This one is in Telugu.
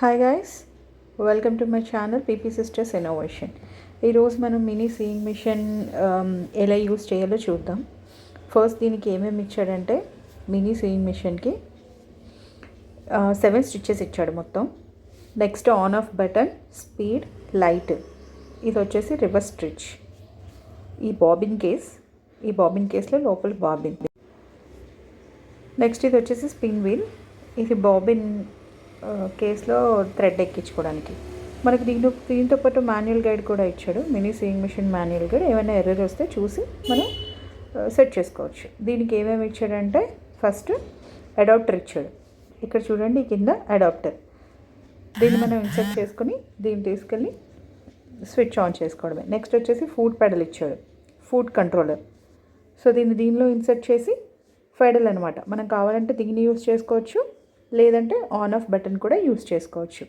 Hi guys, welcome to my channel PP sisters innovation. ఈరోజు మనం మినీ సీయింగ్ మిషన్ ఎలా యూస్ చేయాలో చూద్దాం. ఫస్ట్ దీనికి ఏమేమి ఇచ్చాడంటే మినీ సీయింగ్ మిషన్కి 7 స్టిచ్చెస్ ఇచ్చాడు మొత్తం. Next on off button, speed, light, ఇది వచ్చేసి రివర్స్ స్టిచ్. ఈ బాబిన్ కేస్లో లోపల బాబిన్. నెక్స్ట్ ఇది వచ్చేసి స్పిన్ వీల్. ఇది బాబిన్ కేస్లో థ్రెడ్ ఎక్కించుకోవడానికి. మనకి దీంతో పాటు మాన్యువల్ గైడ్ కూడా ఇచ్చాడు. Mini sewing machine manual guide. ఏమైనా ఎర్రర్ వస్తే చూసి మనం సెట్ చేసుకోవచ్చు. దీనికి ఏమేమి ఇచ్చాడంటే ఫస్ట్ అడాప్టర్ ఇచ్చాడు. ఇక్కడ చూడండి, కింద అడాప్టర్. దీన్ని మనం ఇన్సర్ట్ చేసుకుని దీన్ని తీసుకెళ్ళి స్విచ్ ఆన్ చేసుకోవడమే. నెక్స్ట్ వచ్చేసి ఫుట్ పెడల్ ఇచ్చాడు, ఫుట్ కంట్రోలర్. సో దీనిలో ఇన్సర్ట్ చేసి పెడల్ అనమాట. మనం కావాలంటే దీన్ని యూస్ చేసుకోవచ్చు, లేదంటే ఆన్ ఆఫ్ బటన్ కూడా యూస్ చేసుకోవచ్చు.